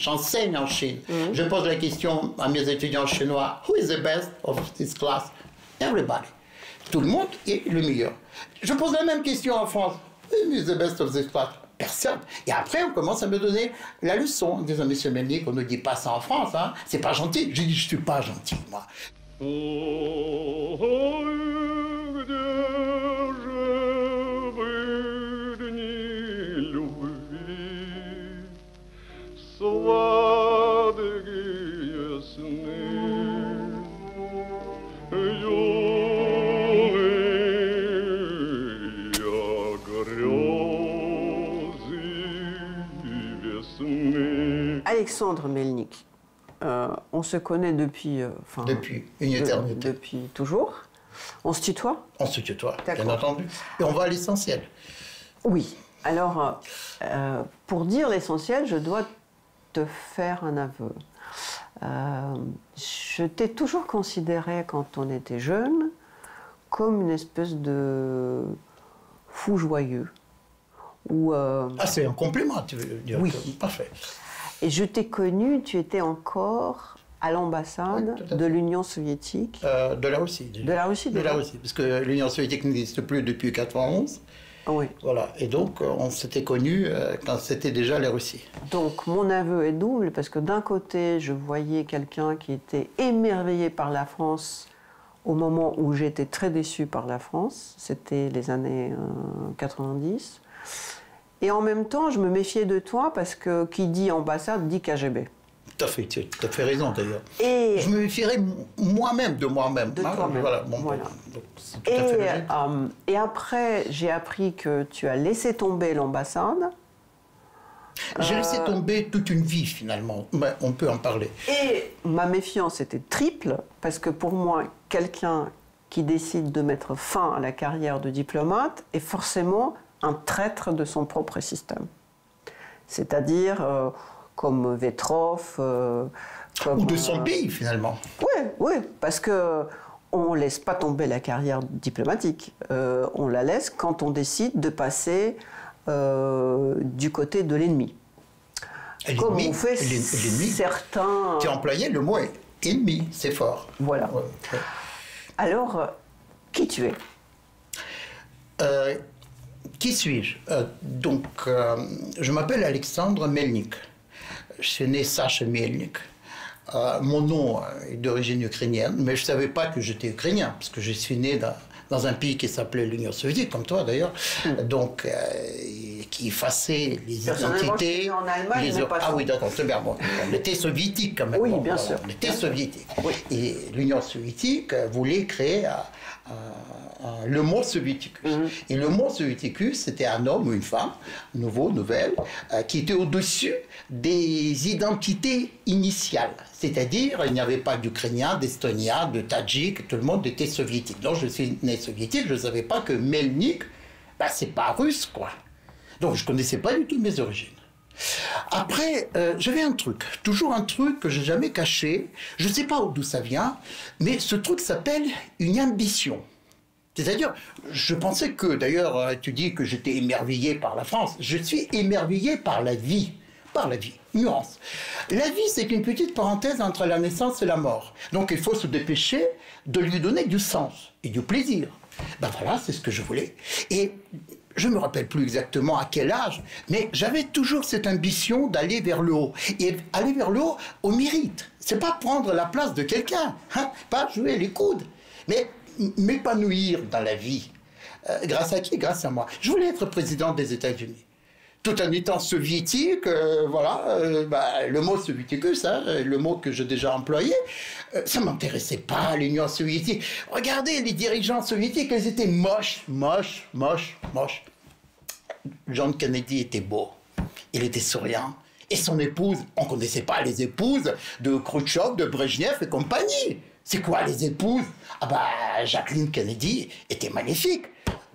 J'enseigne en Chine. Je pose la question à mes étudiants chinois, who is the best of this class? Everybody. Tout le monde est le meilleur. Je pose la même question en France, who is the best of this class? Personne. Et après, on commence à me donner la leçon en disant, monsieur Melnyk, on ne dit pas ça en France, hein. C'est pas gentil. Je dis, je suis pas gentil, moi. Alexandre Melnyk, on se connaît depuis... depuis une éternité. Depuis toujours. On se tutoie? On se tutoie, bien entendu. Et on va à l'essentiel. Oui. Alors, pour dire l'essentiel, je dois te faire un aveu. Je t'ai toujours considéré, quand on était jeune, comme une espèce de fou joyeux. Ah, c'est un compliment, tu veux dire? Oui. Parfait. Et je t'ai connu, tu étais encore à l'ambassade de l'Union soviétique. De la Russie. De la Russie, de la Russie, parce que l'Union soviétique n'existe plus depuis 1991. Oui. Voilà, et donc on s'était connus quand c'était déjà la Russie. Donc mon aveu est double, parce que d'un côté, je voyais quelqu'un qui était émerveillé par la France au moment où j'étais très déçu par la France, c'était les années 90. Et en même temps, je me méfiais de toi, parce que qui dit ambassade dit KGB. Tout à fait, tu as fait raison d'ailleurs. Et je me méfierais moi-même de moi-même. De toi-même. Voilà, bon, voilà. Donc, tout à fait logique. Et après, j'ai appris que tu as laissé tomber l'ambassade. J'ai laissé tomber toute une vie finalement, mais on peut en parler. Et ma méfiance était triple, parce que pour moi, quelqu'un qui décide de mettre fin à la carrière de diplomate est forcément un traître de son propre système. C'est-à-dire comme Vetrov, ou de son pays finalement. Oui, parce que on laisse pas tomber la carrière diplomatique. On la laisse quand on décide de passer du côté de l'ennemi. Comme on fait certains... Tu as employé le mot ennemi, c'est fort. Voilà. Ouais. Alors, qui tu es? Qui suis-je? Je m'appelle Alexandre Melnyk. Je suis né Sacha Melnyk. Mon nom est d'origine ukrainienne, mais je ne savais pas que j'étais ukrainien, parce que je suis né dans un pays qui s'appelait l'Union soviétique, comme toi d'ailleurs, donc qui effaçait les identités. En Allemagne, Ah oui, d'accord, c'est bien. Bon, on était soviétique quand même. Oui, bon, bien sûr. On était soviétique. Oui. Et l'Union soviétique voulait créer le mot soviéticus. Et le mot soviéticus, c'était un homme ou une femme, nouveau, nouvelle, qui était au-dessus des identités initiales. C'est-à-dire, il n'y avait pas d'Ukrainien, d'Estonien, de Tadjik, tout le monde était soviétique. Donc, je suis né soviétique, je ne savais pas que Melnyk, c'est pas russe, quoi. Donc, je ne connaissais pas du tout mes origines. Après, j'avais un truc, toujours un truc que je n'ai jamais caché, je ne sais pas d'où ça vient, mais ce truc s'appelle une ambition. C'est-à-dire, je pensais que, d'ailleurs, tu dis que j'étais émerveillé par la France, je suis émerveillé par la vie. Par la vie, nuance. La vie, c'est une petite parenthèse entre la naissance et la mort. Donc il faut se dépêcher de lui donner du sens et du plaisir. Ben voilà, c'est ce que je voulais. Et je ne me rappelle plus exactement à quel âge, mais j'avais toujours cette ambition d'aller vers le haut. Et aller vers le haut au mérite. C'est pas prendre la place de quelqu'un, hein, pas jouer les coudes, mais m'épanouir dans la vie. Grâce à qui? Grâce à moi. Je voulais être président des États-Unis. Tout en étant soviétique, le mot soviéticus, hein, le mot que j'ai déjà employé, ça ne m'intéressait pas, l'Union soviétique. Regardez, les dirigeants soviétiques, ils étaient moches. John Kennedy était beau, il était souriant. Et son épouse, on ne connaissait pas les épouses de Khrouchtchev, de Brejnev et compagnie. C'est quoi les épouses? Jacqueline Kennedy était magnifique.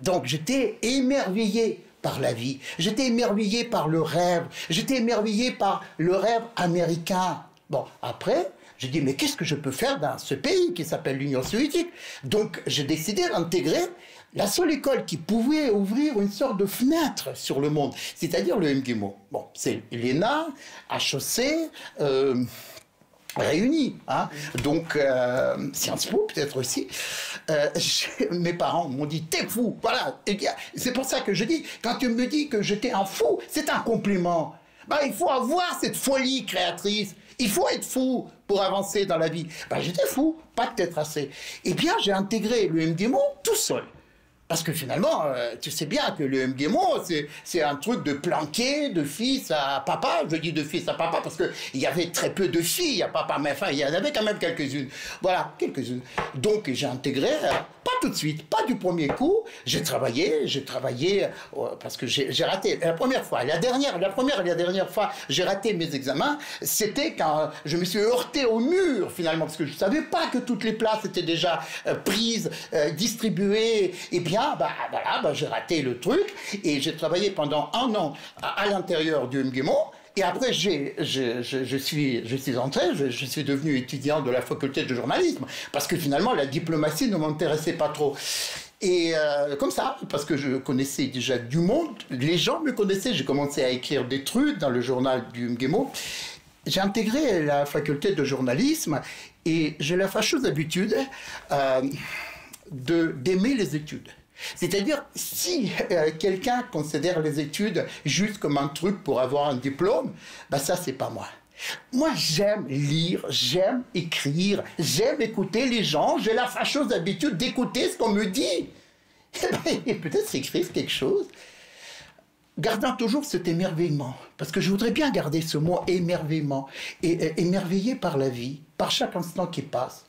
Donc j'étais émerveillé par la vie. J'étais émerveillé par le rêve. J'étais émerveillé par le rêve américain. Bon, après, j'ai dit, mais qu'est-ce que je peux faire dans ce pays qui s'appelle l'Union soviétique? Donc, j'ai décidé d'intégrer la seule école qui pouvait ouvrir une sorte de fenêtre sur le monde, c'est-à-dire le MGIMO. Bon, c'est l'ENA, HEC, réunis. Hein. Donc, Sciences Po peut-être aussi. Mes parents m'ont dit, t'es fou. Voilà. C'est pour ça que je dis, quand tu me dis que j'étais un fou, c'est un compliment. Ben, il faut avoir cette folie créatrice. Il faut être fou pour avancer dans la vie. Ben, j'étais fou, pas peut-être assez. Eh bien, j'ai intégré le MGIMO tout seul. Parce que finalement, tu sais bien que le MGIMO, c'est un truc de planquer de fils à papa. Je dis de fils à papa parce qu'il y avait très peu de filles à papa, mais enfin, il y en avait quand même quelques-unes. Voilà, quelques-unes. Donc, j'ai intégré, pas tout de suite, pas du premier coup. J'ai travaillé, parce que j'ai raté la première fois. La première et la dernière fois, j'ai raté mes examens. C'était quand je me suis heurté au mur, finalement, parce que je ne savais pas que toutes les places étaient déjà prises, distribuées. Et bien, j'ai raté le truc et j'ai travaillé pendant 1 an à l'intérieur du MGIMO. Et après, je suis entré, je suis devenu étudiant de la faculté de journalisme parce que finalement, la diplomatie ne m'intéressait pas trop. Et comme ça, parce que je connaissais déjà du monde, les gens me connaissaient, j'ai commencé à écrire des trucs dans le journal du MGIMO. J'ai intégré la faculté de journalisme et j'ai la fâcheuse habitude d'aimer les études. C'est-à-dire, si quelqu'un considère les études juste comme un truc pour avoir un diplôme, ben ça, c'est pas moi. Moi, j'aime lire, j'aime écrire, j'aime écouter les gens, j'ai la fâcheuse habitude d'écouter ce qu'on me dit. Et peut-être écrire quelque chose, gardant toujours cet émerveillement, parce que je voudrais bien garder ce mot émerveillement, et émerveillé par la vie, par chaque instant qui passe.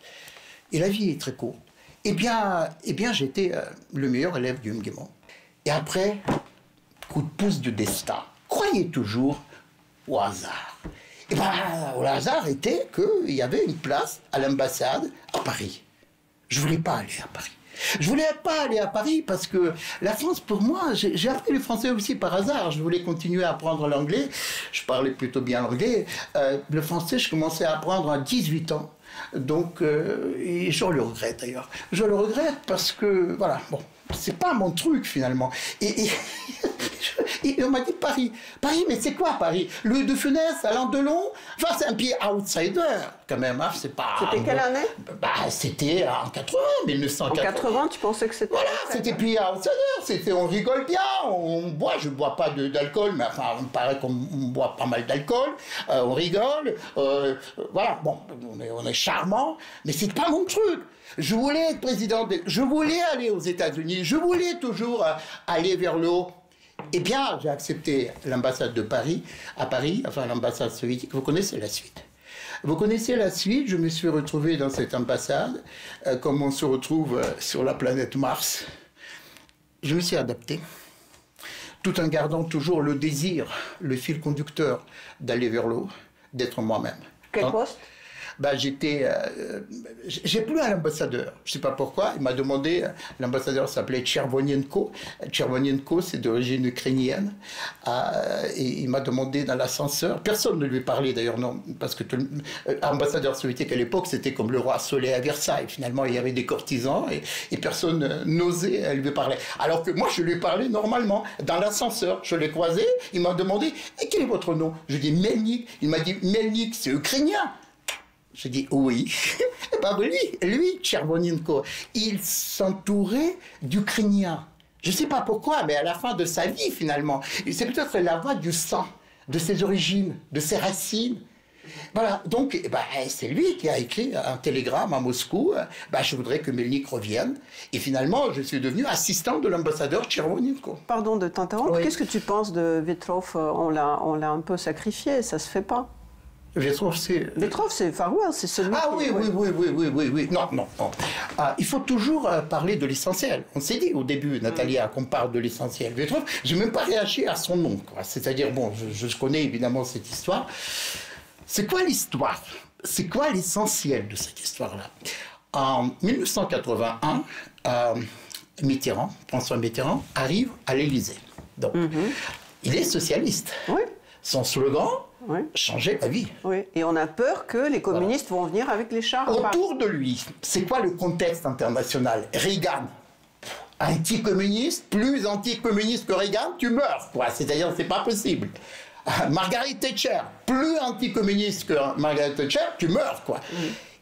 Et la vie est très courte. Eh bien j'étais le meilleur élève du MGIMO. Et après, coup de pouce du destin. Croyez toujours au hasard. Et bien, le hasard était qu'il y avait une place à l'ambassade à Paris. Je ne voulais pas aller à Paris. Je voulais pas aller à Paris parce que la France, pour moi, j'ai appris le français aussi par hasard. Je voulais continuer à apprendre l'anglais. Je parlais plutôt bien l'anglais. Le français, je commençais à apprendre à 18 ans. Donc, et je le regrette d'ailleurs. Je le regrette parce que, voilà, bon, c'est pas mon truc finalement. Et on m'a dit Paris. Paris, mais c'est quoi Paris? Louis de Funès, Alain Delon? Enfin, c'est un pied outsider quand même. Hein, c'est pas. C'était quelle année? C'était en 80, 1980. En 80, tu pensais que c'était. Voilà, c'était pied outsider. On rigole bien, on boit. Je bois pas d'alcool, mais enfin, on paraît qu'on boit pas mal d'alcool. On rigole. Voilà, bon, on est charmant, mais c'est pas mon truc. Je voulais être président, je voulais aller aux États-Unis, je voulais toujours aller vers le haut. Eh bien, j'ai accepté l'ambassade de Paris, à Paris, enfin l'ambassade soviétique. Vous connaissez la suite. Vous connaissez la suite, je me suis retrouvé dans cette ambassade, comme on se retrouve sur la planète Mars. Je me suis adapté, tout en gardant toujours le désir, le fil conducteur d'aller vers le haut, d'être moi-même. Quel poste? J'ai plu à l'ambassadeur. Je ne sais pas pourquoi. Il m'a demandé, l'ambassadeur s'appelait Tchervonienko. Tchervonienko, c'est d'origine ukrainienne. Et il m'a demandé dans l'ascenseur. Personne ne lui parlait d'ailleurs, non. Parce que l'ambassadeur soviétique à l'époque, c'était comme le roi Soleil à Versailles. Finalement, il y avait des courtisans et personne n'osait lui parler. Alors que moi, je lui parlais normalement. Dans l'ascenseur, je l'ai croisé. Il m'a demandé, et quel est votre nom? Je dis Melnik. Il m'a dit, Melnik, c'est ukrainien. J'ai dit oui. Et ben lui, Tchervonienko, il s'entourait d'Ukrainiens. Je ne sais pas pourquoi, mais à la fin de sa vie, finalement, c'est peut-être la voix du sang, de ses origines, de ses racines. Voilà, donc c'est lui qui a écrit un télégramme à Moscou. Je voudrais que Melnik revienne. Et finalement, je suis devenu assistant de l'ambassadeur Tchervonienko. Pardon de t'interrompre. Oui. Qu'est-ce que tu penses de Vetrov? On l'a un peu sacrifié, ça se fait pas. Vetrov, c'est Far West, c'est celui oui. Non. Il faut toujours parler de l'essentiel. On s'est dit au début, Natalia, qu'on parle de l'essentiel. Vetrov, je n'ai même pas réagi à son nom. C'est-à-dire, bon, je connais évidemment cette histoire. C'est quoi l'histoire? C'est quoi l'essentiel de cette histoire-là? En 1981, François Mitterrand, arrive à l'Élysée. Donc, il est socialiste. Oui. Son slogan, changer la vie. Oui. Et on a peur que les communistes vont venir avec les chars. Autour de lui, c'est quoi le contexte international? Reagan, anticommuniste, plus anticommuniste que Reagan, tu meurs, quoi. C'est-à-dire, c'est pas possible. Margaret Thatcher, plus anticommuniste que Margaret Thatcher, tu meurs, quoi.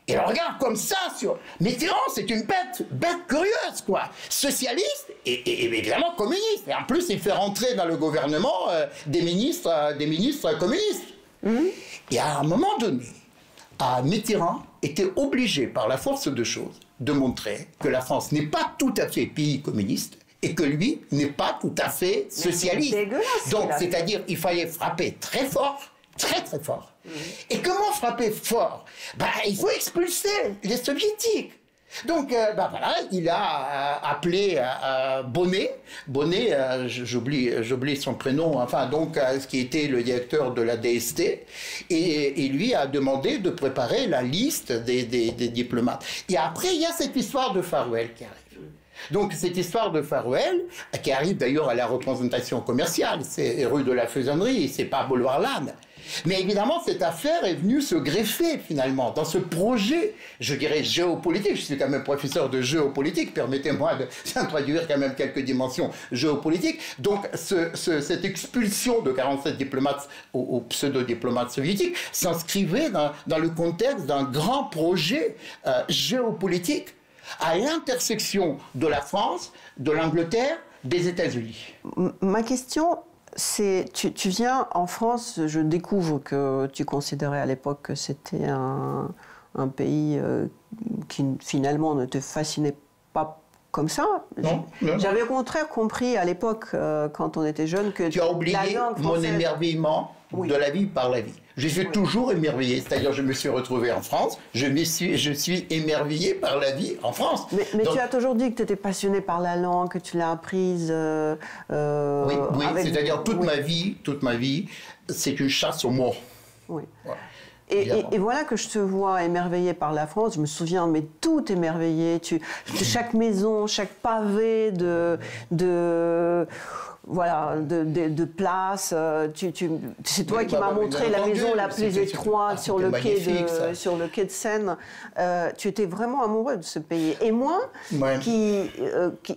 Et on regarde comme ça sur Mitterrand, c'est une bête curieuse, quoi. Socialiste et évidemment communiste. Et en plus, il fait rentrer dans le gouvernement des ministres communistes. Et à un moment donné, Mitterrand était obligé, par la force de choses, de montrer que la France n'est pas tout à fait pays communiste et que lui n'est pas tout à fait socialiste. Donc, c'est-à-dire, il fallait frapper très fort, très très fort. Et comment frapper fort? Il faut expulser les soviétiques. Donc, voilà, il a appelé Bonnet, j'oublie son prénom, enfin, donc, ce qui était le directeur de la DST, et lui a demandé de préparer la liste des diplomates. Et après, il y a cette histoire de Faruel qui arrive. Donc, cette histoire de Faruel, qui arrive d'ailleurs à la représentation commerciale, c'est rue de la Faisonnerie, c'est pas boulevard Lannes. Mais évidemment, cette affaire est venue se greffer, finalement, dans ce projet, je dirais, géopolitique. Je suis quand même professeur de géopolitique, permettez-moi d'introduire quand même quelques dimensions géopolitiques. Donc, cette expulsion de 47 diplomates aux pseudo-diplomates soviétiques s'inscrivait dans le contexte d'un grand projet géopolitique à l'intersection de la France, de l'Angleterre, des États-Unis. Ma question, c'est, tu viens en France, je découvre que tu considérais à l'époque que c'était un pays qui finalement ne te fascinait pas comme ça. Non. J'avais au contraire compris à l'époque, quand on était jeune, que tu as oublié mon émerveillement de la vie par la vie. Je suis toujours émerveillé, c'est-à-dire je me suis retrouvé en France, je suis émerveillé par la vie en France. Mais donc, tu as toujours dit que tu étais passionné par la langue, que tu l'as apprise. Oui, c'est-à-dire toute ma vie, c'est une chasse aux mots. Oui. Voilà. Et voilà que je te vois émerveillé par la France. Je me souviens, mais tout émerveillé. Chaque maison, chaque pavé de place. C'est toi qui m'as montré la maison la plus étroite sur le quai de Seine. Tu étais vraiment amoureux de ce pays. Et moi,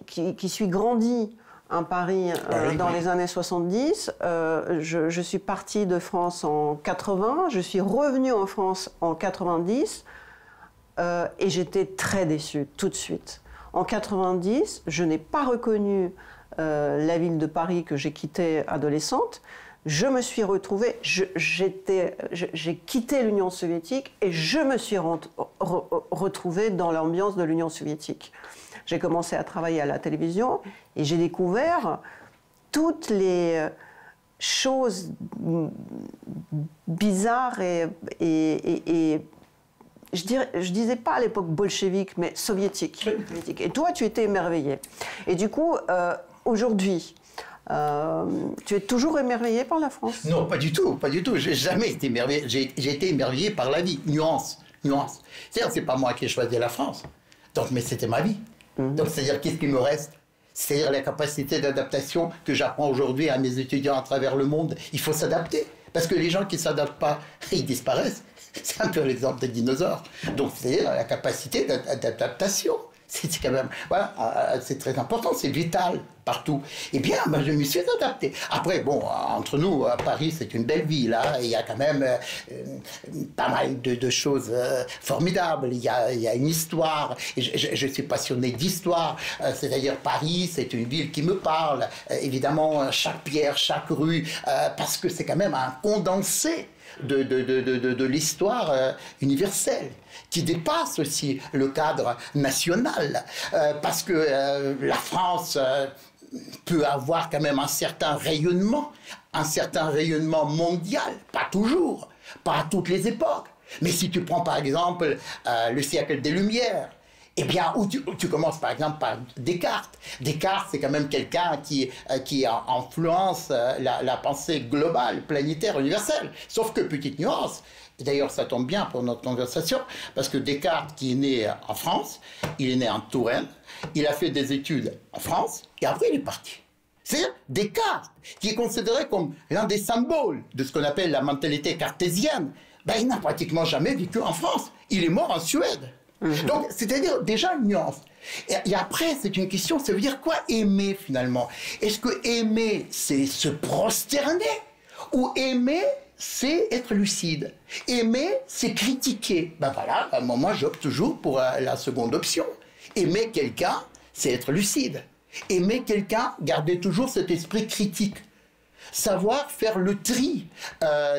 qui suis grandi à Paris dans les années 70. Je suis partie de France en 80, je suis revenue en France en 90 et j'étais très déçue tout de suite. En 90, je n'ai pas reconnu la ville de Paris que j'ai quittée adolescente. Je me suis retrouvée, j'ai quitté l'Union soviétique et je me suis retrouvée dans l'ambiance de l'Union soviétique. J'ai commencé à travailler à la télévision et j'ai découvert toutes les choses bizarres et je disais pas à l'époque bolchevique, mais soviétique. Et toi, tu étais émerveillé. Et du coup, aujourd'hui, tu es toujours émerveillé par la France? Non, pas du tout, pas du tout. J'ai jamais été émerveillé. J'ai été émerveillé par la vie. Nuance. C'est-à-dire, c'est pas moi qui ai choisi la France. Donc, mais c'était ma vie. Donc, c'est-à-dire, qu'est-ce qui me reste? C'est-à-dire la capacité d'adaptation que j'apprends aujourd'hui à mes étudiants à travers le monde. Il faut s'adapter. Parce que les gens qui ne s'adaptent pas, ils disparaissent. C'est un peu l'exemple des dinosaures. Donc, c'est-à-dire la capacité d'adaptation. C'est quand même, voilà, c'est très important, c'est vital partout. Eh bien, je me suis adapté. Après, bon, entre nous, Paris, c'est une belle ville, hein, il y a quand même pas mal de choses formidables. Il y a une histoire. Et je suis passionné d'histoire. C'est-à-dire, Paris, c'est une ville qui me parle. Évidemment, chaque pierre, chaque rue, parce que c'est quand même un condensé de l'histoire universelle, qui dépasse aussi le cadre national, parce que la France peut avoir quand même un certain rayonnement mondial, pas toujours, pas à toutes les époques. Mais si tu prends par exemple le siècle des Lumières, eh bien, où tu commences par exemple par Descartes. Descartes, c'est quand même quelqu'un qui influence la pensée globale, planétaire, universelle. Sauf que, petite nuance, et d'ailleurs ça tombe bien pour notre conversation, parce que Descartes, qui est né en France, il est né en Touraine, il a fait des études en France, et après il est parti. C'est Descartes, qui est considéré comme l'un des symboles de ce qu'on appelle la mentalité cartésienne. Ben, il n'a pratiquement jamais vécu en France. Il est mort en Suède. Donc, c'est-à-dire déjà une nuance. Et après, c'est une question, ça veut dire quoi aimer finalement? Est-ce que aimer, c'est se prosterner? Ou aimer, c'est être lucide? Aimer, c'est critiquer. Ben voilà, moi j'opte toujours pour la seconde option. Aimer quelqu'un, c'est être lucide. Aimer quelqu'un, garder toujours cet esprit critique. Savoir faire le tri,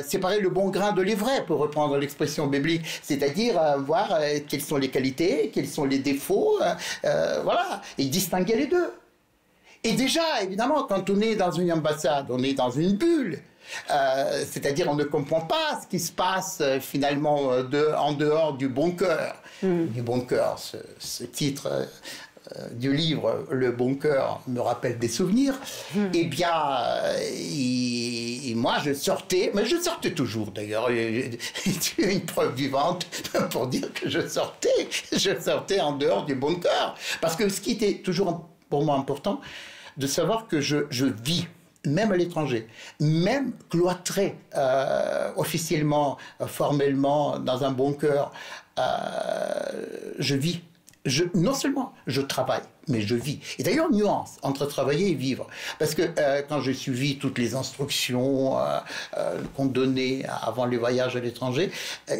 séparer le bon grain de l'ivraie, pour reprendre l'expression biblique, c'est-à-dire voir quelles sont les qualités, quels sont les défauts, voilà, et distinguer les deux. Et déjà, évidemment, quand on est dans une ambassade, on est dans une bulle, c'est-à-dire on ne comprend pas ce qui se passe finalement en dehors du bon cœur. Du bon cœur, ce titre... du livre Le Bon Cœur me rappelle des souvenirs, eh bien, moi je sortais, mais je sortais toujours d'ailleurs, tu es une preuve vivante pour dire que je sortais en dehors du bon cœur. Parce que ce qui était toujours pour moi important, de savoir que je vis, même à l'étranger, même cloîtré officiellement, formellement, dans un bon cœur, je vis. Non seulement je travaille, mais je vis. Et d'ailleurs, nuance entre travailler et vivre. Parce que quand j'ai suivi toutes les instructions qu'on donnait avant les voyages à l'étranger,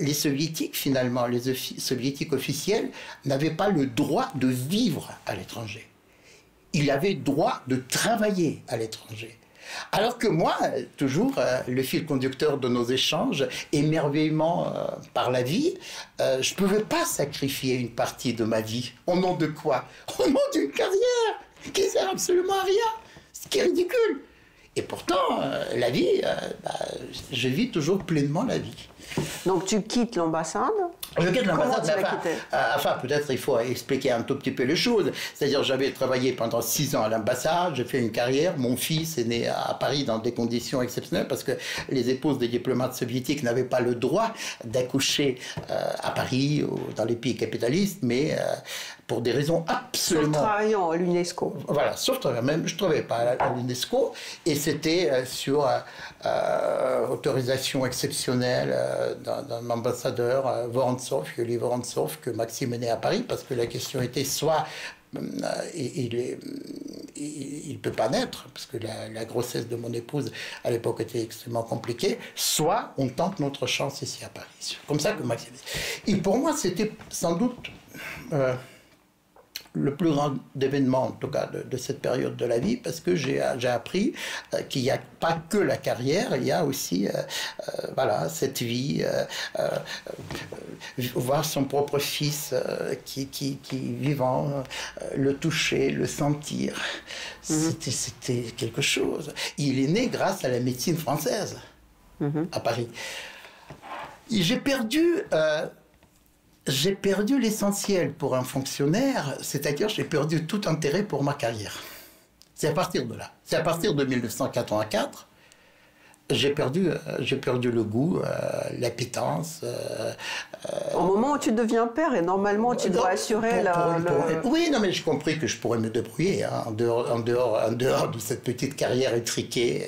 les soviétiques, finalement, les soviétiques officiels, n'avaient pas le droit de vivre à l'étranger. Ils avaient le droit de travailler à l'étranger. Alors que moi, toujours, le fil conducteur de nos échanges, émerveillement par la vie, je ne pouvais pas sacrifier une partie de ma vie. Au nom de quoi? Au nom d'une carrière qui ne sert absolument à rien, ce qui est ridicule. Et pourtant, la vie, je vis toujours pleinement la vie. Donc tu quittes l'ambassade? Je quitte l'ambassade, enfin, peut-être il faut expliquer un tout petit peu les choses. C'est-à-dire, j'avais travaillé pendant 6 ans à l'ambassade, j'ai fait une carrière. Mon fils est né à Paris dans des conditions exceptionnelles parce que les épouses des diplomates soviétiques n'avaient pas le droit d'accoucher à Paris ou dans les pays capitalistes, mais pour des raisons absolument... Sauf travaillant à l'UNESCO. Voilà, sauf travaillant. Même, je ne travaillais pas à l'UNESCO, et c'était sur autorisation exceptionnelle d'un ambassadeur, Vorontsov, Yuri Vorontsov, que Maxime est né à Paris, parce que la question était soit il ne peut pas naître, parce que la grossesse de mon épouse à l'époque était extrêmement compliquée, soit on tente notre chance ici à Paris. C'est comme ça que Maxime... Et pour moi, c'était sans doute... le plus grand événement, en tout cas, de cette période de la vie, parce que j'ai appris qu'il n'y a pas que la carrière, il y a aussi voilà, cette vie, voir son propre fils qui vivant, le toucher, le sentir, c'était quelque chose. Il est né grâce à la médecine française à Paris. J'ai perdu l'essentiel pour un fonctionnaire, c'est-à-dire j'ai perdu tout intérêt pour ma carrière. C'est à partir de là. C'est à partir de 1984, j'ai perdu le goût, l'appétence. Au moment où tu deviens père, et normalement tu dois assurer Oui, non, mais j'ai compris que je pourrais me débrouiller hein, en dehors de cette petite carrière étriquée.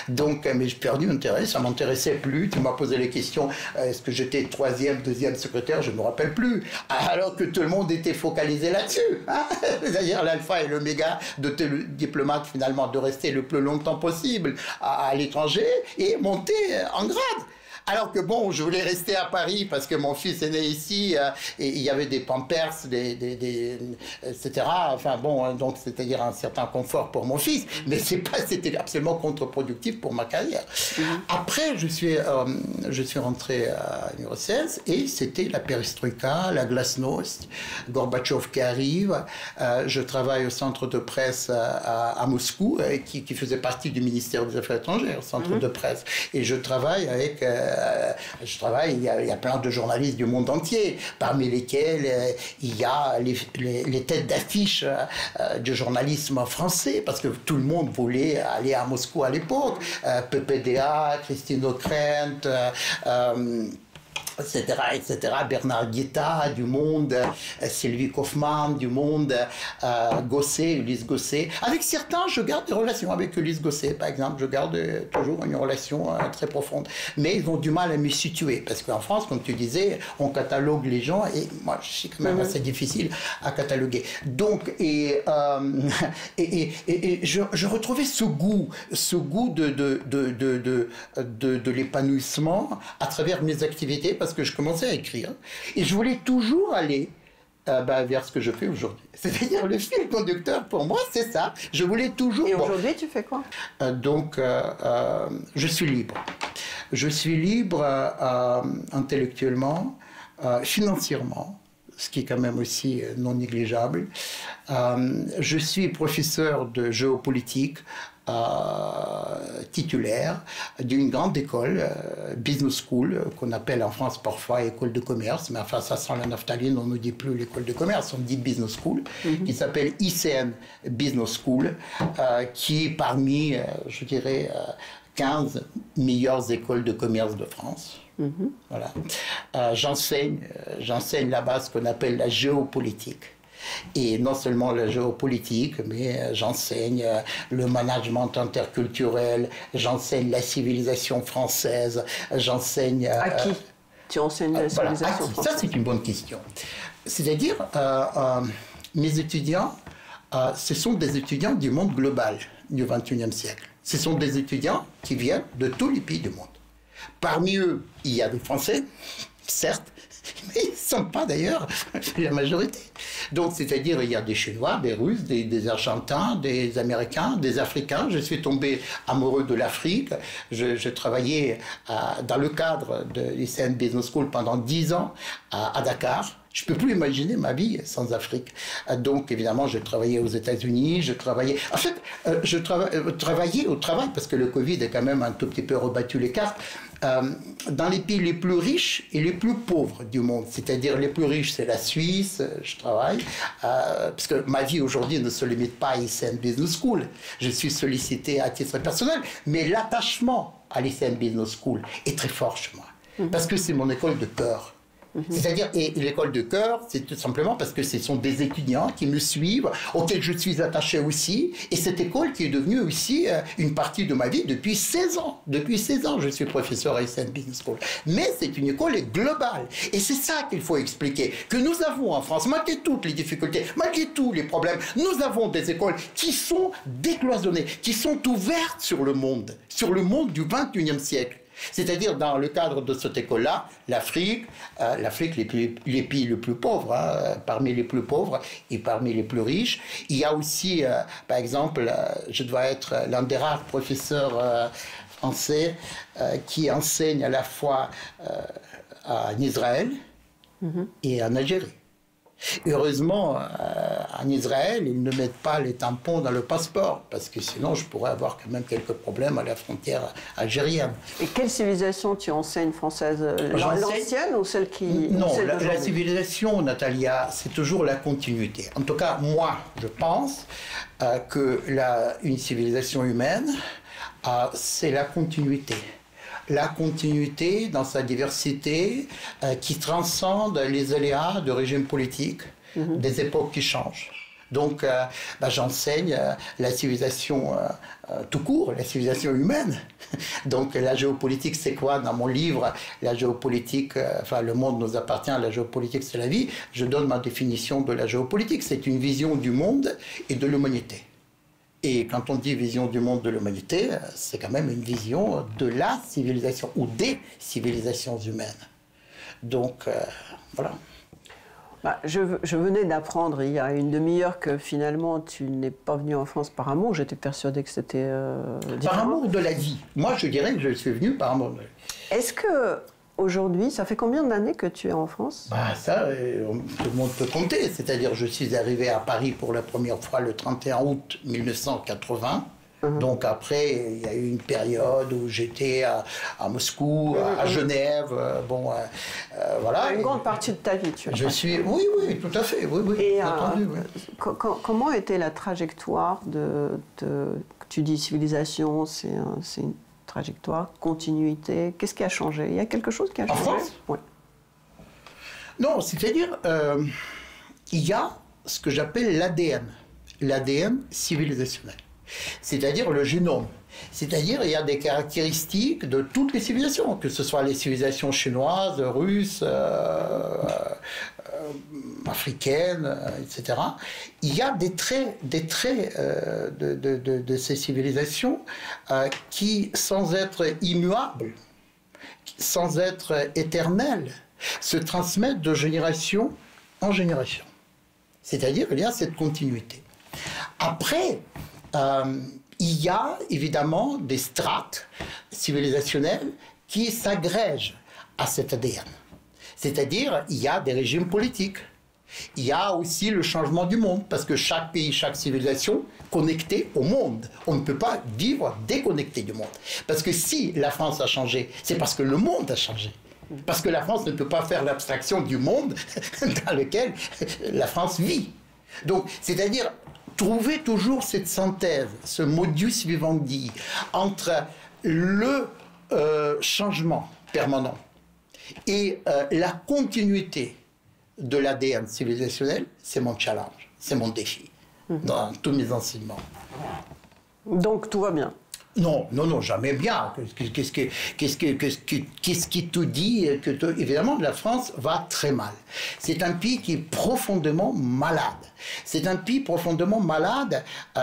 Donc, mais j'ai perdu l'intérêt, ça ne m'intéressait plus. Tu m'as posé les questions, est-ce que j'étais 3e, 2e secrétaire, je ne me rappelle plus. Alors que tout le monde était focalisé là-dessus. Hein. C'est-à-dire l'alpha et l'oméga de diplomate, finalement, de rester le plus longtemps possible à l'étranger et monter en grade. Alors que bon, je voulais rester à Paris parce que mon fils est né ici et il y avait des Pampers, etc. Enfin bon, donc c'est-à-dire un certain confort pour mon fils, mais c'était absolument contre-productif pour ma carrière. Après, je suis rentré à numéro 16 et c'était la perestroïka, la glasnost, Gorbatchev qui arrive. Je travaille au centre de presse à Moscou, qui faisait partie du ministère des Affaires étrangères, centre de presse. Et je travaille avec... il y a plein de journalistes du monde entier, parmi lesquels il y a les têtes d'affiche du journalisme français, parce que tout le monde voulait aller à Moscou à l'époque. PPDA, Christine Ockrent, etc. Bernard Guetta, du Monde, Sylvie Kaufmann, du Monde, Gosset, Ulysse Gosset. Avec certains, je garde des relations. Avec Ulysse Gosset, par exemple, je garde toujours une relation très profonde. Mais ils ont du mal à me situer, parce qu'en France, comme tu disais, on catalogue les gens, et moi, c'est quand même assez difficile à cataloguer. Donc, je retrouvais ce goût de l'épanouissement à travers mes activités, parce que je commençais à écrire, et je voulais toujours aller vers ce que je fais aujourd'hui. C'est-à-dire le fil conducteur pour moi, c'est ça. Je voulais toujours... Et aujourd'hui, tu fais quoi? Je suis libre. Je suis libre intellectuellement, financièrement, ce qui est quand même aussi non négligeable. Je suis professeur de géopolitique titulaire d'une grande école, business school, qu'on appelle en France parfois école de commerce, mais enfin ça sent la naphtaline, on ne dit plus l'école de commerce, on dit business school, qui s'appelle ICN Business School, qui est parmi, je dirais, 15 meilleures écoles de commerce de France. Voilà. J'enseigne là-bas ce qu'on appelle la géopolitique. Et non seulement la géopolitique, mais j'enseigne le management interculturel, j'enseigne la civilisation française, j'enseigne... À qui tu enseignes la civilisation française? Ça, c'est une bonne question. C'est-à-dire, mes étudiants, ce sont des étudiants du monde global du XXIe siècle. Ce sont des étudiants qui viennent de tous les pays du monde. Parmi eux, il y a des Français, certes, mais ils ne sont pas d'ailleurs la majorité. Donc, c'est-à-dire, il y a des Chinois, des Russes, des Argentins, des Américains, des Africains. Je suis tombé amoureux de l'Afrique. Je travaillais dans le cadre de l'ICN Business School pendant 10 ans à Dakar. Je ne peux plus imaginer ma vie sans Afrique. Donc, évidemment, je travaillais aux États-Unis, je travaillais au travail, parce que le Covid a quand même un tout petit peu rebattu les cartes, dans les pays les plus riches et les plus pauvres du monde. C'est-à-dire, les plus riches, c'est la Suisse, je travaille, parce que ma vie aujourd'hui ne se limite pas à ICN Business School. Je suis sollicité à titre personnel, mais l'attachement à l'ICN Business School est très fort chez moi, parce que c'est mon école de cœur. C'est-à-dire, et l'école de cœur, c'est tout simplement parce que ce sont des étudiants qui me suivent, auxquels je suis attaché aussi, et cette école qui est devenue aussi une partie de ma vie depuis 16 ans. Depuis 16 ans, je suis professeur à ICN Business School. Mais c'est une école globale. Et c'est ça qu'il faut expliquer, que nous avons en France, malgré toutes les difficultés, malgré tous les problèmes, nous avons des écoles qui sont décloisonnées, qui sont ouvertes sur le monde du XXIe siècle. C'est-à-dire, dans le cadre de cette école-là, l'Afrique, les pays les plus pauvres, parmi les plus pauvres et parmi les plus riches. Il y a aussi, par exemple, je dois être l'un des rares professeurs français qui enseigne à la fois en Israël et en Algérie. Heureusement, en Israël, ils ne mettent pas les tampons dans le passeport, parce que sinon, je pourrais avoir quand même quelques problèmes à la frontière algérienne. Et quelle civilisation tu enseignes française? L'ancienne ou celle qui... Non, la civilisation, Natalia, c'est toujours la continuité. En tout cas, moi, je pense qu'une civilisation humaine, c'est la continuité. La continuité dans sa diversité qui transcende les aléas de régimes politiques, des époques qui changent. Donc, j'enseigne la civilisation tout court, la civilisation humaine. Donc, la géopolitique, c'est quoi? Dans mon livre, la géopolitique, le monde nous appartient, la géopolitique, c'est la vie. Je donne ma définition de la géopolitique. C'est une vision du monde et de l'humanité. Et quand on dit vision du monde de l'humanité, c'est quand même une vision de la civilisation ou des civilisations humaines. Donc, voilà. Je venais d'apprendre il y a une demi-heure que finalement tu n'es pas venu en France par amour. J'étais persuadée que c'était différent. Par amour de la vie. Moi, je dirais que je suis venu par amour de la vie. Est-ce que aujourd'hui, ça fait combien d'années que tu es en France? Ça, tout le monde peut compter. C'est-à-dire, je suis arrivé à Paris pour la première fois le 31 août 1980. Donc après, il y a eu une période où j'étais à Moscou, à Genève, voilà. Une grande partie de ta vie, tu as Oui, tout à fait, oui, Et entendu, oui. Comment était la trajectoire tu dis civilisation, c'est une trajectoire, continuité, qu'est-ce qui a changé? Il y a quelque chose qui a changé? En France? Oui. Non, c'est-à-dire, il y a ce que j'appelle l'ADN civilisationnel, c'est-à-dire le génome. C'est-à-dire, il y a des caractéristiques de toutes les civilisations, que ce soit les civilisations chinoises, russes, africaines, etc. Il y a des traits de ces civilisations qui, sans être immuables, sans être éternelles, se transmettent de génération en génération. C'est-à-dire qu'il y a cette continuité. Après, il y a évidemment des strates civilisationnelles qui s'agrègent à cet ADN. C'est-à-dire, il y a des régimes politiques. Il y a aussi le changement du monde, parce que chaque pays, chaque civilisation connectée au monde. On ne peut pas vivre déconnecté du monde. Parce que si la France a changé, c'est parce que le monde a changé. Parce que la France ne peut pas faire l'abstraction du monde dans lequel la France vit. Donc, c'est-à-dire, trouver toujours cette synthèse, ce modus vivendi, entre le changement permanent et la continuité de l'ADN civilisationnel, c'est mon challenge, c'est mon défi dans tous mes enseignements. Donc tout va bien? Non, non, non, jamais bien. Qu'est-ce qui te dit que évidemment la France va très mal. C'est un pays qui est profondément malade. C'est un pays profondément malade.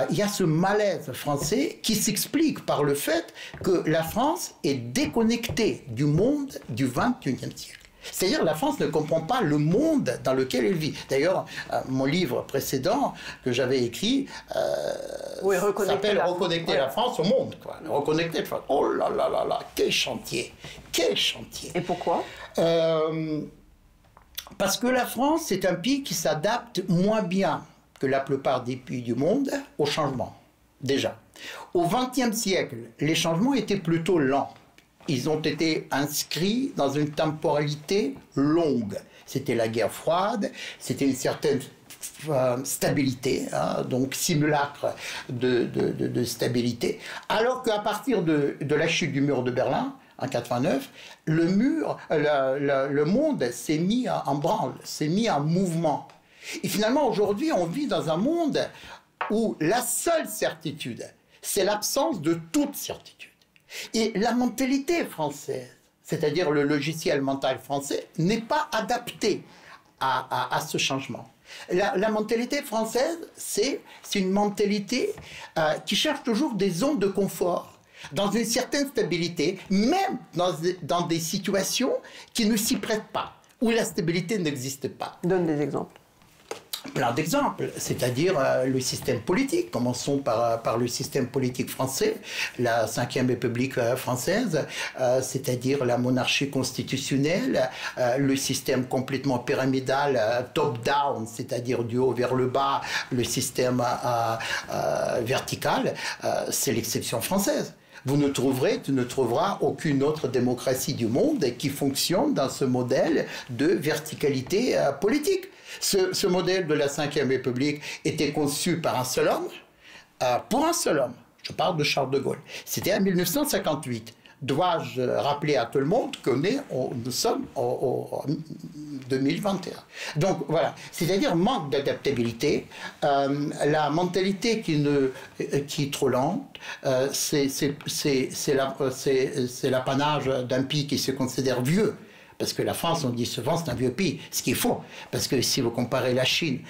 Il y a ce malaise français qui s'explique par le fait que la France est déconnectée du monde du XXIe siècle. C'est-à-dire la France ne comprend pas le monde dans lequel elle vit. D'ailleurs, mon livre précédent que j'avais écrit s'appelle « Reconnecter la France au monde ». Reconnecter la France. Oh là là là là, quel chantier. Quel chantier. Et pourquoi? Parce que la France, c'est un pays qui s'adapte moins bien que la plupart des pays du monde au changement, déjà. Au XXe siècle, les changements étaient plutôt lents. Ils ont été inscrits dans une temporalité longue. C'était la guerre froide, c'était une certaine stabilité, hein, donc simulacre de stabilité. Alors qu'à partir de la chute du mur de Berlin, en 89, le monde s'est mis en branle, s'est mis en mouvement. Et finalement, aujourd'hui, on vit dans un monde où la seule certitude, c'est l'absence de toute certitude. Et la mentalité française, c'est-à-dire le logiciel mental français, n'est pas adapté à ce changement. La mentalité française, c'est une mentalité qui cherche toujours des zones de confort, dans une certaine stabilité, même dans des situations qui ne s'y prêtent pas, où la stabilité n'existe pas. Donne des exemples. Plein d'exemples, c'est-à-dire le système politique. Commençons par le système politique français, la Ve République française, c'est-à-dire la monarchie constitutionnelle, le système complètement pyramidal, top-down, c'est-à-dire du haut vers le bas, le système vertical, c'est l'exception française. Tu ne trouveras aucune autre démocratie du monde qui fonctionne dans ce modèle de verticalité politique. Ce modèle de la Ve République était conçu par un seul homme, pour un seul homme. Je parle de Charles de Gaulle. C'était en 1958. Dois-je rappeler à tout le monde que nous sommes en 2021. Donc voilà, c'est-à-dire manque d'adaptabilité, la mentalité qui est trop lente, c'est l'apanage d'un pays qui se considère vieux. Parce que la France, on dit souvent, c'est un vieux pays, ce qui est faux. Parce que si vous comparez la Chine,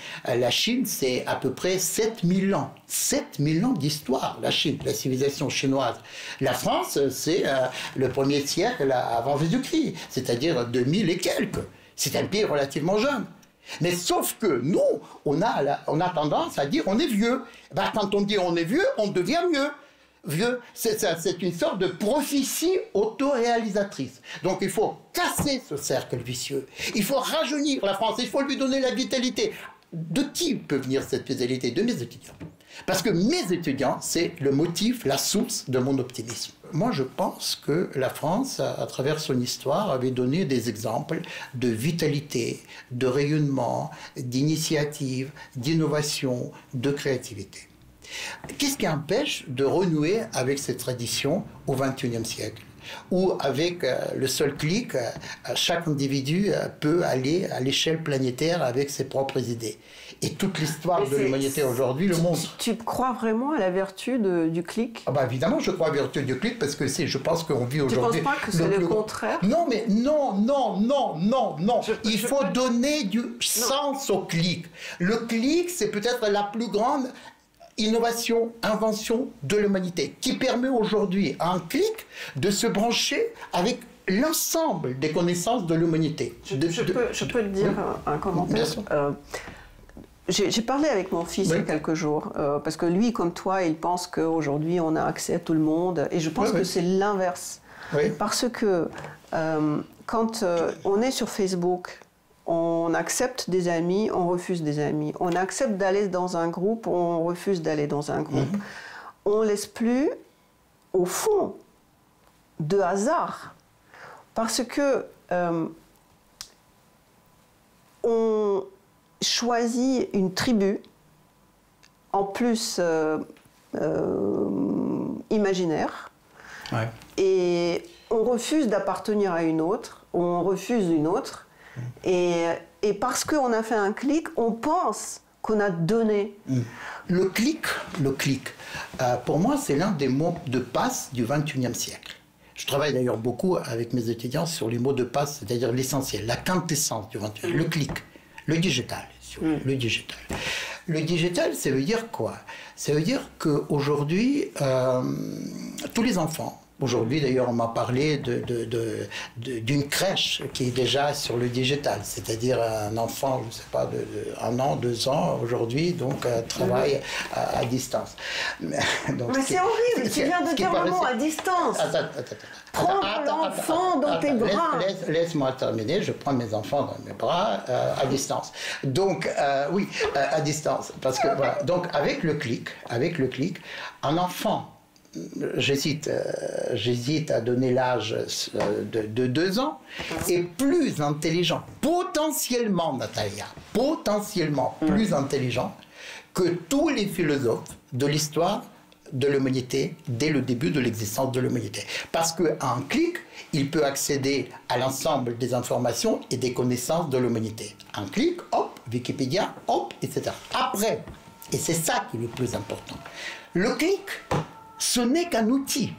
c'est à peu près 7000 ans. 7000 ans d'histoire, la Chine, la civilisation chinoise. La France, c'est le 1er siècle avant Jésus-Christ, c'est-à-dire 2000 et quelques. C'est un pays relativement jeune. Mais sauf que nous, on a tendance à dire on est vieux. Ben, quand on dit on est vieux, on devient mieux. Vieux, c'est une sorte de prophétie autoréalisatrice. Donc il faut casser ce cercle vicieux. Il faut rajeunir la France, il faut lui donner la vitalité. De qui peut venir cette vitalité? De mes étudiants. Parce que mes étudiants, c'est le motif, la source de mon optimisme. Moi, je pense que la France, à travers son histoire, avait donné des exemples de vitalité, de rayonnement, d'initiative, d'innovation, de créativité. Qu'est-ce qui empêche de renouer avec cette tradition au XXIe siècle? où avec le seul clic, chaque individu peut aller à l'échelle planétaire avec ses propres idées. Et toute l'histoire de l'humanité aujourd'hui le montre. Tu crois vraiment à la vertu du clic? Ah bah évidemment, je crois à la vertu du clic parce que je pense qu'on vit aujourd'hui... Tu ne penses pas que c'est le contraire? Non, mais non. Il faut donner du sens au clic. Le clic, c'est peut-être la plus grande innovation, invention de l'humanité, qui permet aujourd'hui à un clic de se brancher avec l'ensemble des connaissances de l'humanité. Je peux te dire un commentaire? Bien sûr. J'ai parlé avec mon fils il y a quelques jours, parce que lui, comme toi, il pense qu'aujourd'hui, on a accès à tout le monde, et je pense que c'est l'inverse. Oui. Parce que quand on est sur Facebook, on accepte des amis, on refuse des amis. On accepte d'aller dans un groupe, on refuse d'aller dans un groupe. On ne laisse plus, au fond, de hasard. Parce que on choisit une tribu, en plus imaginaire, et on refuse d'appartenir à une autre, ou on refuse une autre, et parce qu'on a fait un clic, on pense qu'on a donné. Le clic, pour moi, c'est l'un des mots de passe du XXIe siècle. Je travaille d'ailleurs beaucoup avec mes étudiants sur les mots de passe, c'est-à-dire l'essentiel, la quintessence du XXIe, le clic. Le digital, le digital. Le digital, ça veut dire quoi? Ça veut dire qu'aujourd'hui, tous les enfants, aujourd'hui d'ailleurs on m'a parlé d'une crèche qui est déjà sur le digital, c'est-à-dire un enfant, je ne sais pas, de 1 an, 2 ans aujourd'hui, donc travaille à distance. Mais c'est horrible, tu viens de dire le mot à distance. Attends. Prendre l'enfant dans tes bras. Laisse-moi terminer, je prends mes enfants dans mes bras à distance. Donc, oui, à distance. Parce que, voilà. Donc, avec le clic, un enfant, j'hésite à donner l'âge de 2 ans, est plus intelligent, potentiellement, Natalia, plus intelligent que tous les philosophes de l'histoire de l'humanité dès le début de l'existence de l'humanité. Parce qu'à un clic, il peut accéder à l'ensemble des informations et des connaissances de l'humanité. Un clic, hop, Wikipédia, hop, etc. Après, et c'est ça qui est le plus important, le clic, ce n'est qu'un outil.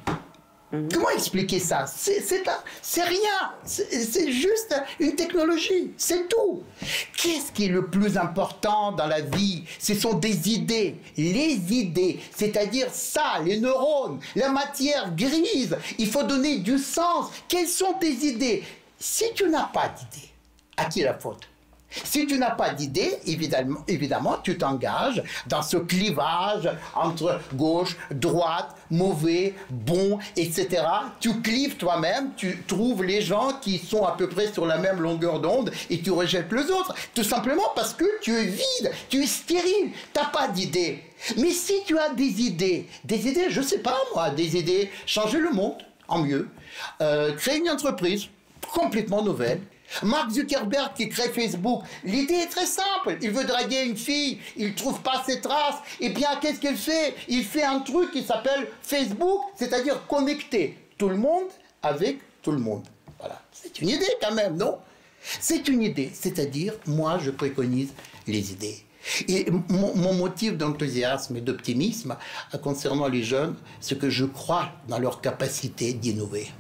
Comment expliquer ça? C'est rien, c'est juste une technologie, c'est tout. Qu'est-ce qui est le plus important dans la vie? Ce sont des idées, les idées, c'est-à-dire ça, les neurones, la matière grise. Il faut donner du sens. Quelles sont tes idées? Si tu n'as pas d'idées, à qui la faute? Si tu n'as pas d'idée, évidemment, tu t'engages dans ce clivage entre gauche, droite, mauvais, bon, etc. Tu clives toi-même, tu trouves les gens qui sont à peu près sur la même longueur d'onde et tu rejettes les autres. Tout simplement parce que tu es vide, tu es stérile, tu n'as pas d'idée. Mais si tu as des idées, je ne sais pas moi, des idées, changer le monde en mieux, créer une entreprise complètement nouvelle. Mark Zuckerberg qui crée Facebook, l'idée est très simple, il veut draguer une fille, il ne trouve pas ses traces, et bien qu'est-ce qu'il fait? Il fait un truc qui s'appelle Facebook, c'est-à-dire connecter tout le monde avec tout le monde. Voilà, c'est une idée quand même, non? C'est une idée, c'est-à-dire, moi je préconise les idées. Et mon motif d'enthousiasme et d'optimisme concernant les jeunes, c'est que je crois dans leur capacité d'innover,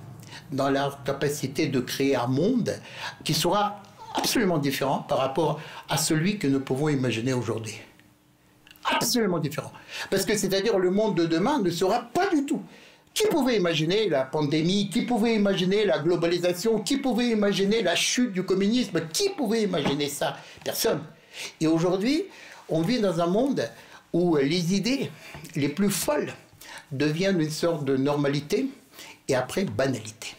dans leur capacité de créer un monde qui sera absolument différent par rapport à celui que nous pouvons imaginer aujourd'hui. Absolument différent. Parce que c'est-à-dire le monde de demain ne sera pas du tout. Qui pouvait imaginer la pandémie? Qui pouvait imaginer la globalisation? Qui pouvait imaginer la chute du communisme? Qui pouvait imaginer ça? Personne. Et aujourd'hui, on vit dans un monde où les idées les plus folles deviennent une sorte de normalité et après banalité.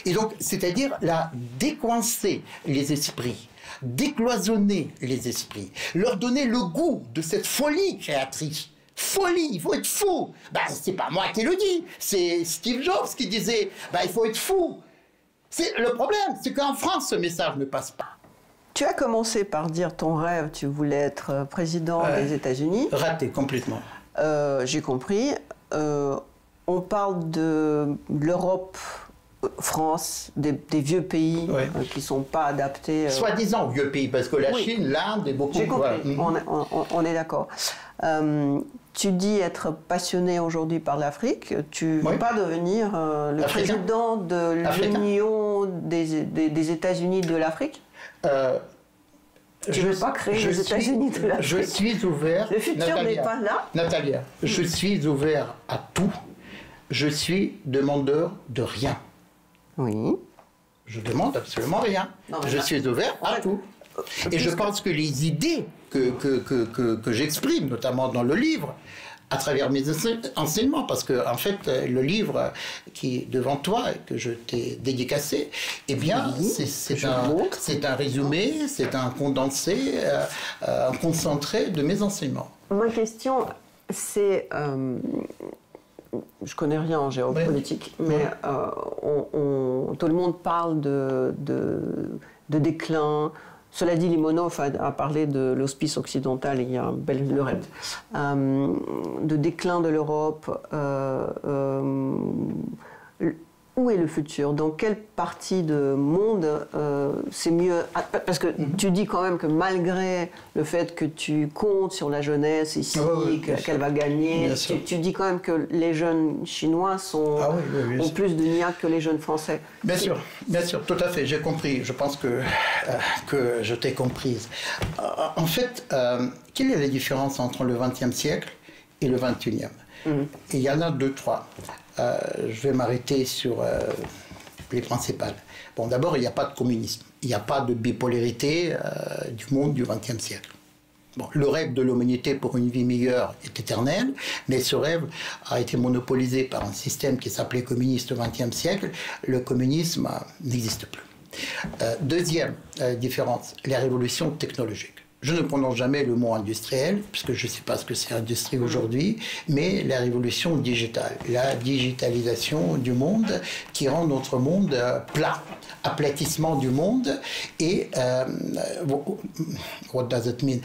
Et donc, c'est-à-dire là, décoincer les esprits, décloisonner les esprits, leur donner le goût de cette folie créatrice. Folie, il faut être fou. Ben, c'est pas moi qui le dis, c'est Steve Jobs qui disait, ben, il faut être fou. Le problème, c'est qu'en France, ce message ne passe pas. Tu as commencé par dire ton rêve, tu voulais être président des États-Unis. Raté complètement. J'ai compris. On parle de l'Europe France, des vieux pays qui ne sont pas adaptés. Soi-disant vieux pays, parce que la Chine, l'Inde est beaucoup... J'ai compris, on est d'accord. Tu dis être passionné aujourd'hui par l'Afrique. Tu ne veux pas devenir le président de l'Union des États-Unis de l'Afrique? Tu ne veux pas créer les États-Unis de l'Afrique? Je suis ouvert... Le futur n'est pas là. Natalia, je suis ouvert à tout. Je suis demandeur de rien. Oui. Je demande absolument rien. Je suis ouvert à tout. Et je pense que les idées que j'exprime, notamment dans le livre, à travers mes enseignements, parce que en fait, le livre qui est devant toi et que je t'ai dédicacé, eh bien, c'est un résumé, c'est un condensé, un concentré de mes enseignements. Ma question, c'est... je connais rien en géopolitique, mais tout le monde parle de déclin. Cela dit, Limonov a parlé de l'hospice occidental il y a un bel lurette, de déclin de l'Europe. Où est le futur? Dans quelle partie du monde c'est mieux? Parce que tu dis quand même que malgré le fait que tu comptes sur la jeunesse ici, qu'elle va gagner, tu dis quand même que les jeunes Chinois ont plus de niaque que les jeunes Français. Bien sûr, tout à fait, j'ai compris. Je pense que je t'ai comprise. En fait, quelle est la différence entre le XXe siècle et le XXIe? Et il y en a deux, trois. Je vais m'arrêter sur les principales. Bon, d'abord, il n'y a pas de communisme. Il n'y a pas de bipolarité du monde du XXe siècle. Bon, le rêve de l'humanité pour une vie meilleure est éternel, mais ce rêve a été monopolisé par un système qui s'appelait communiste au XXe siècle. Le communisme n'existe plus. Deuxième différence, les révolutions technologiques. Je ne prononce jamais le mot industriel, puisque je ne sais pas ce que c'est industrie aujourd'hui, mais la révolution digitale, la digitalisation du monde qui rend notre monde plat, aplatissement du monde. Et what does it mean?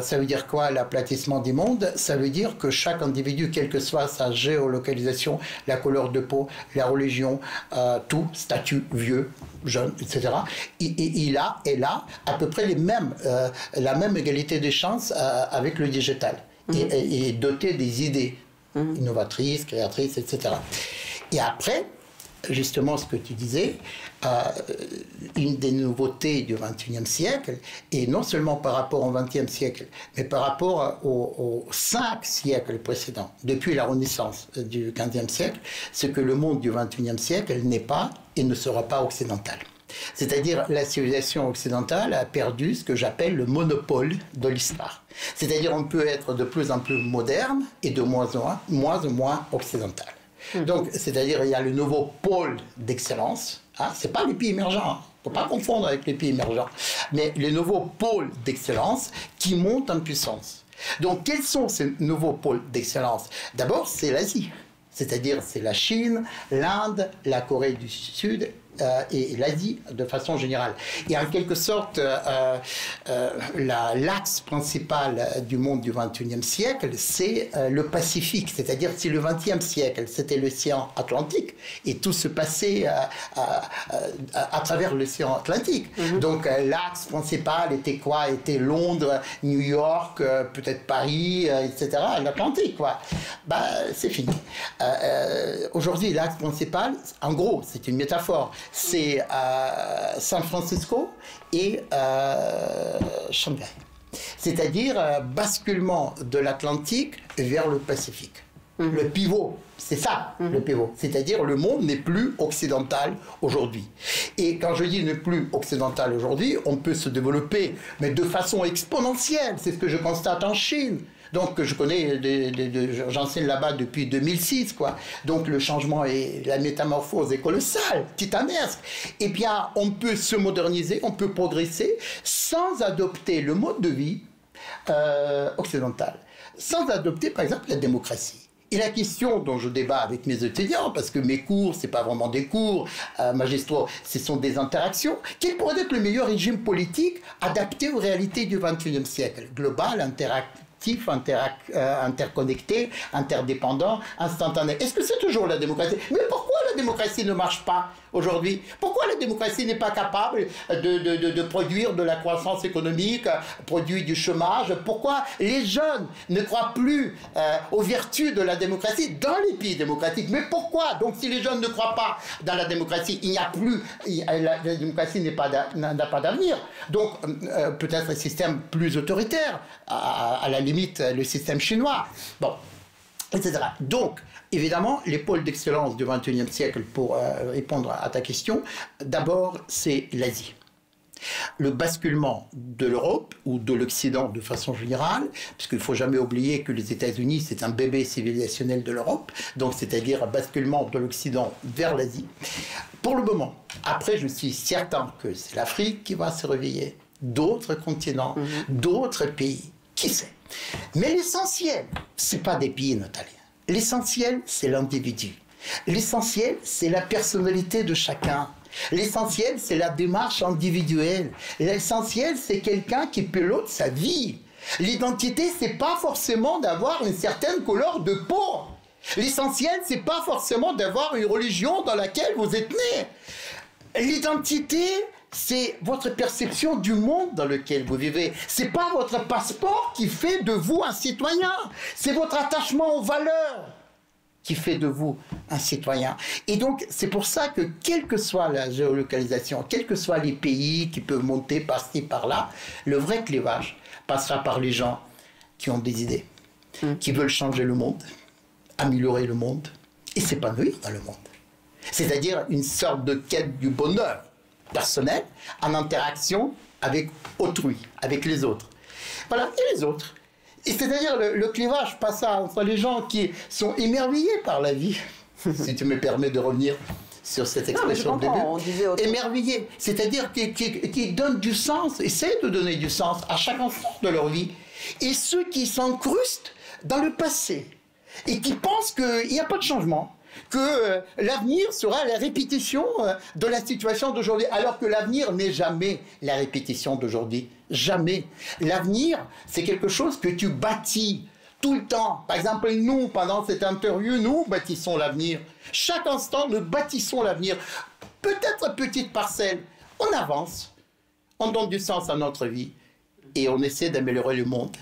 Ça veut dire quoi, l'aplatissement du monde? Ça veut dire que chaque individu, quelle que soit sa géolocalisation, la couleur de peau, la religion, tout, statut, vieux, jeune, etc., il a à peu près les mêmes, la même égalité des chances avec le digital et doté des idées innovatrices, créatrices, etc. Et après, justement ce que tu disais, une des nouveautés du XXIe siècle, et non seulement par rapport au XXe siècle, mais par rapport aux 5 siècles précédents, depuis la Renaissance du XVe siècle, c'est que le monde du XXIe siècle n'est pas et ne sera pas occidental. C'est-à-dire la civilisation occidentale a perdu ce que j'appelle le monopole de l'histoire. C'est-à-dire on peut être de plus en plus moderne et de moins en moins occidental. Donc, c'est-à-dire il y a le nouveau pôle d'excellence. Ce n'est pas les pays émergents, il ne faut pas confondre avec les pays émergents, mais les nouveaux pôles d'excellence qui montent en puissance. Donc, quels sont ces nouveaux pôles d'excellence? D'abord, c'est l'Asie. C'est-à-dire c'est la Chine, l'Inde, la Corée du Sud et l'Asie de façon générale. Et en quelque sorte, l'axe principal du monde du XXIe siècle, c'est le Pacifique. C'est-à-dire si le XXe siècle, c'était l'océan Atlantique, et tout se passait à travers l'océan Atlantique. Donc l'axe principal était quoi? Était Londres, New York, peut-être Paris, etc., l'Atlantique, quoi. C'est fini. Aujourd'hui, l'axe principal, en gros, c'est une métaphore, c'est San Francisco et Shanghai. C'est-à-dire basculement de l'Atlantique vers le Pacifique. Le pivot, c'est ça, le pivot. C'est-à-dire le monde n'est plus occidental aujourd'hui. Et quand je dis ne plus occidental aujourd'hui, on peut se développer, mais de façon exponentielle. C'est ce que je constate en Chine. Donc, je connais, j'enseigne là-bas depuis 2006, quoi. Donc, le changement et la métamorphose est colossale, titanesque. Eh bien, on peut se moderniser, on peut progresser sans adopter le mode de vie occidental, sans adopter, par exemple, la démocratie. Et la question dont je débat avec mes étudiants, parce que mes cours, ce n'est pas vraiment des cours magistraux, ce sont des interactions, quel pourrait être le meilleur régime politique adapté aux réalités du XXIe siècle? Global, interactif, interconnecté, interdépendant, instantané. Est-ce que c'est toujours la démocratie? Mais pourquoi la démocratie ne marche pas aujourd'hui? Pourquoi la démocratie n'est pas capable de produire de la croissance économique, produire du chômage? Pourquoi les jeunes ne croient plus aux vertus de la démocratie dans les pays démocratiques? Mais pourquoi? Donc si les jeunes ne croient pas dans la démocratie, il n'y a plus, la démocratie n'a pas d'avenir. Donc peut-être un système plus autoritaire, à la limite le système chinois, bon, etc. Donc, évidemment, les pôles d'excellence du XXIe siècle, pour répondre à ta question, d'abord, c'est l'Asie. Le basculement de l'Europe ou de l'Occident de façon générale, puisqu'il ne faut jamais oublier que les États-Unis, c'est un bébé civilisationnel de l'Europe, donc c'est-à-dire un basculement de l'Occident vers l'Asie. Pour le moment, après, je suis certain que c'est l'Afrique qui va se réveiller, d'autres continents, d'autres pays, qui sait. Mais l'essentiel, ce n'est pas des pays, Nathalie. L'essentiel, c'est l'individu. L'essentiel, c'est la personnalité de chacun. L'essentiel, c'est la démarche individuelle. L'essentiel, c'est quelqu'un qui pilote sa vie. L'identité, c'est pas forcément d'avoir une certaine couleur de peau. L'essentiel, c'est pas forcément d'avoir une religion dans laquelle vous êtes né. L'identité, c'est votre perception du monde dans lequel vous vivez. C'est pas votre passeport qui fait de vous un citoyen. C'est votre attachement aux valeurs qui fait de vous un citoyen. Et donc, c'est pour ça que, quelle que soit la géolocalisation, quels que soient les pays qui peuvent monter par-ci, par-là, le vrai clivage passera par les gens qui ont des idées, qui veulent changer le monde, améliorer le monde et s'épanouir dans le monde. C'est-à-dire une sorte de quête du bonheur personnel en interaction avec autrui, avec les autres. Voilà, et les autres. Et c'est-à-dire le clivage passe entre les gens qui sont émerveillés par la vie, si tu me permets de revenir sur cette expression de début, émerveillés, c'est-à-dire qui donnent du sens, essaient de donner du sens à chaque instant de leur vie, et ceux qui s'incrustent dans le passé et qui pensent qu'il n'y a pas de changement, que l'avenir sera la répétition de la situation d'aujourd'hui, alors que l'avenir n'est jamais la répétition d'aujourd'hui. Jamais. L'avenir, c'est quelque chose que tu bâtis tout le temps. Par exemple, nous, pendant cette interview, nous bâtissons l'avenir. Chaque instant, nous bâtissons l'avenir. Peut-être à petite parcelle. On avance, on donne du sens à notre vie et on essaie d'améliorer le monde.